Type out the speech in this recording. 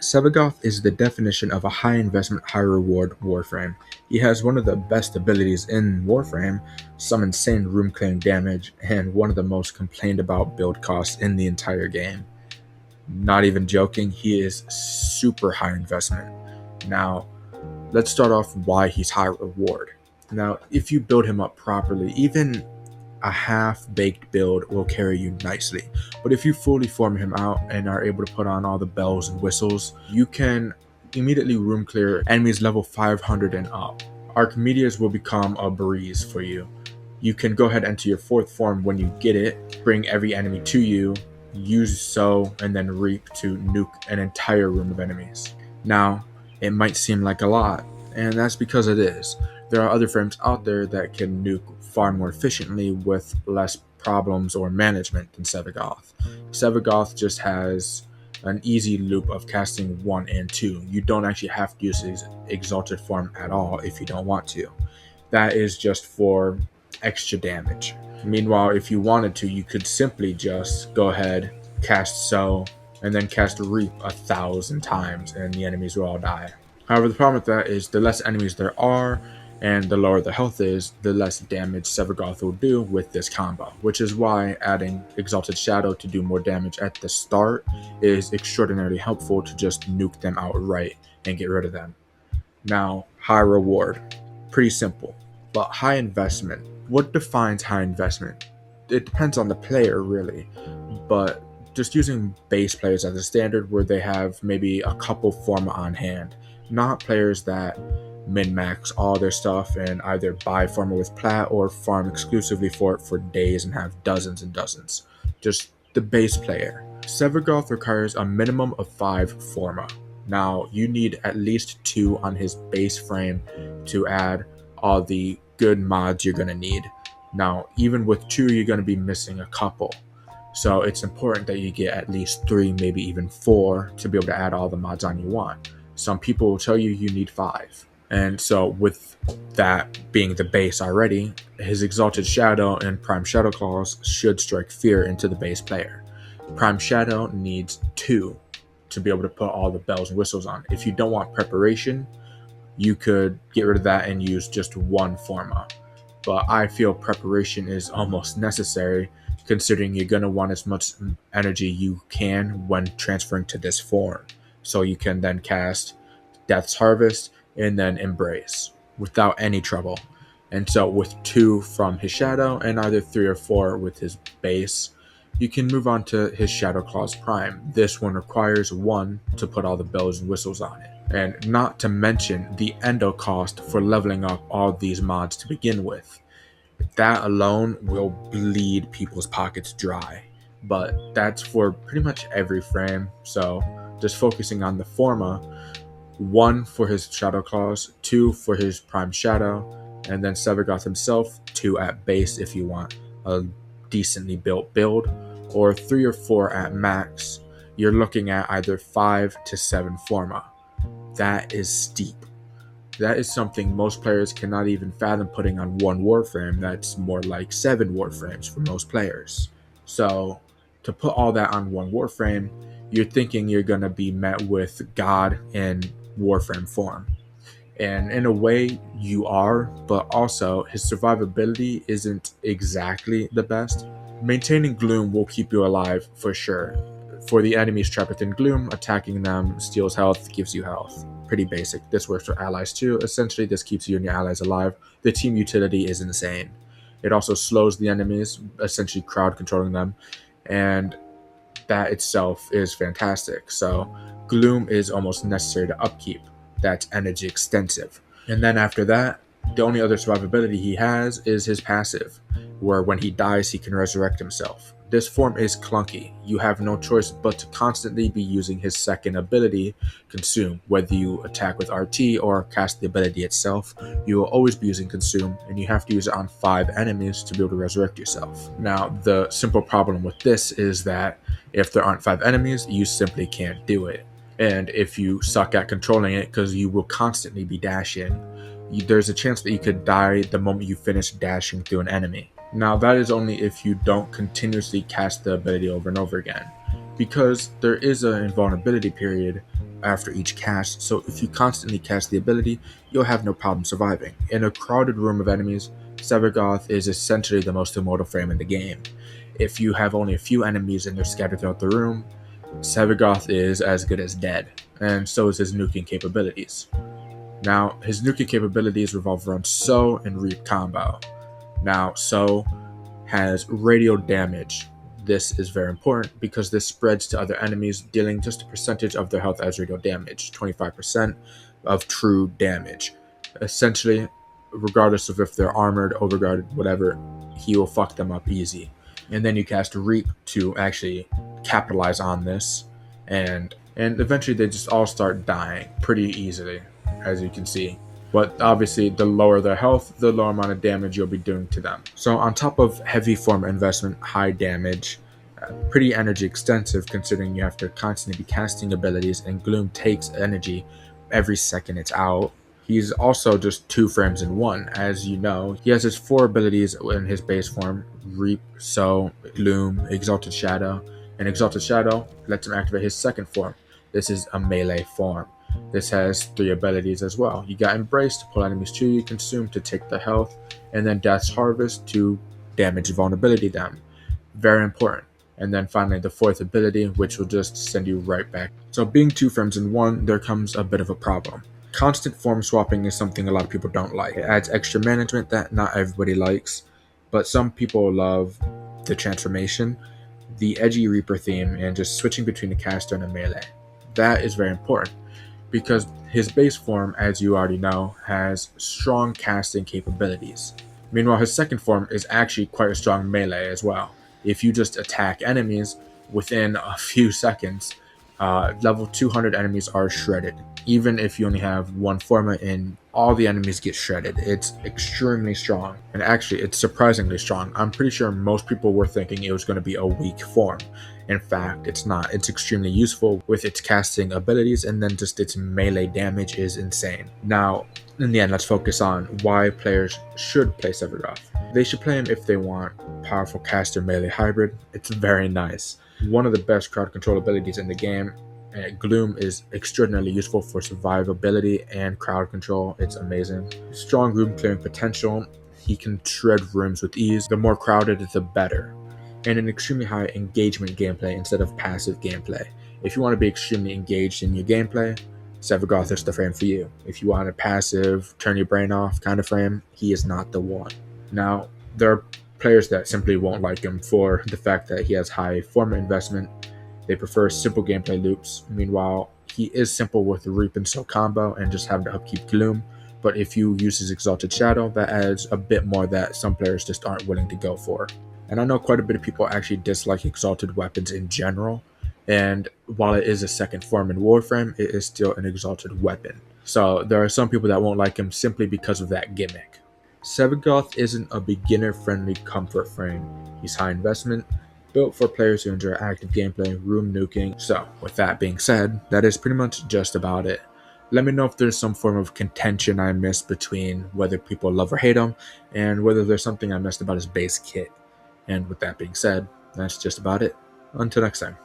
Sevagoth is the definition of a high investment, high reward Warframe. He has one of the best abilities in Warframe, some insane room clearing damage, and one of the most complained about build costs in the entire game. Not even joking, he is super high investment. Now, let's start off why he's high reward. Now, if you build him up properly, even a half-baked build will carry you nicely. But if you fully form him out and are able to put on all the bells and whistles, you can immediately room clear enemies level 500 and up. Archimedes will become a breeze for you. You can go ahead and enter your fourth form when you get it, bring every enemy to you, use sow, and then reap to nuke an entire room of enemies. Now, it might seem like a lot, and that's because it is. There are other frames out there that can nuke far more efficiently with less problems or management than Sevagoth. Sevagoth just has an easy loop of casting 1 and 2. You don't actually have to use his exalted form at all if you don't want to. That is just for extra damage. Meanwhile, if you wanted to, you could simply just go ahead, cast sow, and then cast reap 1,000 times and the enemies will all die. However, the problem with that is the less enemies there are and the lower the health is, the less damage Sevagoth will do with this combo, which is why adding Exalted Shadow to do more damage at the start is extraordinarily helpful to just nuke them outright and get rid of them. Now, high reward. Pretty simple, but high investment. What defines high investment? It depends on the player, really, but just using base players as a standard where they have maybe a couple forma on hand, not players that min-max all their stuff and either buy forma with plat or farm exclusively for it for days and have dozens and dozens. Just the base player. Sevagoth requires a minimum of 5 forma. Now, you need at least 2 on his base frame to add all the good mods you're going to need. Now, even with 2, you're going to be missing a couple. So it's important that you get at least 3, maybe even 4 to be able to add all the mods on you want. Some people will tell you need 5. And so with that being the base already, his Exalted Shadow and Prime Shadow Claws should strike fear into the base player. Prime Shadow needs 2 to be able to put all the bells and whistles on. If you don't want preparation, you could get rid of that and use just 1 forma. But I feel preparation is almost necessary, considering you're going to want as much energy you can when transferring to this form. So you can then cast Death's Harvest and then Embrace without any trouble. And so with 2 from his Shadow and either 3 or 4 with his base, you can move on to his Shadow Claws Prime. This one requires 1 to put all the bells and whistles on it. And not to mention the endo cost for leveling up all these mods to begin with. That alone will bleed people's pockets dry. But that's for pretty much every frame. So just focusing on the forma, 1 for his Shadow Claws, 2 for his Prime Shadow, and then Sevagoth himself, 2 at base if you want a decently built build, or 3 or 4 at max. You're looking at either 5 to 7 forma. That is steep. That is something most players cannot even fathom putting on 1 Warframe. That's more like 7 Warframes for most players. So to put all that on 1 Warframe, you're thinking you're going to be met with God in Warframe form. And in a way, you are, but also his survivability isn't exactly the best. Maintaining Gloom will keep you alive for sure. For the enemies trapped within Gloom, attacking them steals health, gives you health. Pretty basic. This works for allies too. Essentially, this keeps you and your allies alive. The team utility is insane. It also slows the enemies, essentially crowd controlling them, and that itself is fantastic. So Gloom is almost necessary to upkeep. That's energy extensive. And then after that, the only other survivability he has is his passive, where when he dies, he can resurrect himself. This form is clunky. You have no choice but to constantly be using his second ability, Consume. Whether you attack with RT or cast the ability itself, you will always be using Consume, and you have to use it on 5 enemies to be able to resurrect yourself. Now, the simple problem with this is that if there aren't 5 enemies, you simply can't do it. And if you suck at controlling it, because you will constantly be dashing, there's a chance that you could die the moment you finish dashing through an enemy. Now, that is only if you don't continuously cast the ability over and over again. Because there is an invulnerability period, after each cast, so if you constantly cast the ability, you'll have no problem surviving. In a crowded room of enemies, Sevagoth is essentially the most immortal frame in the game. If you have only a few enemies and they're scattered throughout the room, Sevagoth is as good as dead, and so is his nuking capabilities. Now, his nuking capabilities revolve around Sow and Reap combo. Now, Sow has radial damage. This is very important because this spreads to other enemies, dealing just a percentage of their health as radial damage, 25% of true damage. Essentially, regardless of if they're armored, overguarded, whatever, he will fuck them up easy. And then you cast Reap to actually capitalize on this, and eventually they just all start dying pretty easily, as you can see. But obviously, the lower their health, the lower amount of damage you'll be doing to them. So on top of heavy form investment, high damage, pretty energy extensive considering you have to constantly be casting abilities, and Gloom takes energy every second it's out. He's also just 2 frames in 1, as you know. He has his 4 abilities in his base form: Reap, Sow, Gloom, Exalted Shadow. And Exalted Shadow lets him activate his second form. This is a melee form. This has 3 abilities as well. You got Embrace to pull enemies to you, Consume to take their health, and then Death's Harvest to damage vulnerability them. Very important. And then finally the 4th ability, which will just send you right back. So being 2 frames in 1, there comes a bit of a problem. Constant form swapping is something a lot of people don't like. It adds extra management that not everybody likes, but some people love the transformation, the edgy Reaper theme, and just switching between a caster and a melee. That is very important, because his base form, as you already know, has strong casting capabilities. Meanwhile, his second form is actually quite a strong melee as well. If you just attack enemies within a few seconds, level 200 enemies are shredded. Even if you only have 1 forma and all the enemies get shredded, it's extremely strong. And actually, it's surprisingly strong. I'm pretty sure most people were thinking it was going to be a weak form. In fact, it's not. It's extremely useful with its casting abilities, and then just its melee damage is insane. Now, in the end, let's focus on why players should play Sevagoth. They should play him if they want powerful caster melee hybrid. It's very nice. One of the best crowd control abilities in the game. Gloom is extraordinarily useful for survivability and crowd control. It's amazing. Strong room clearing potential. He can shred rooms with ease. The more crowded, the better. And an extremely high engagement gameplay instead of passive gameplay. If you want to be extremely engaged in your gameplay, Sevagoth is the frame for you. If you want a passive, turn your brain off kind of frame, he is not the one. Now, there are players that simply won't like him for the fact that he has high forma investment. They prefer simple gameplay loops. Meanwhile, he is simple with the Reap and Sow combo and just having to upkeep Gloom. But if you use his Exalted Shadow, that adds a bit more that some players just aren't willing to go for. And I know quite a bit of people actually dislike exalted weapons in general. And while it is a second form in Warframe, it is still an exalted weapon. So there are some people that won't like him simply because of that gimmick. Sevagoth isn't a beginner-friendly comfort frame. He's high investment, built for players who enjoy active gameplay, room nuking. So with that being said, that is pretty much just about it. Let me know if there's some form of contention I missed between whether people love or hate him, and whether there's something I missed about his base kit. And with that being said, that's just about it. Until next time.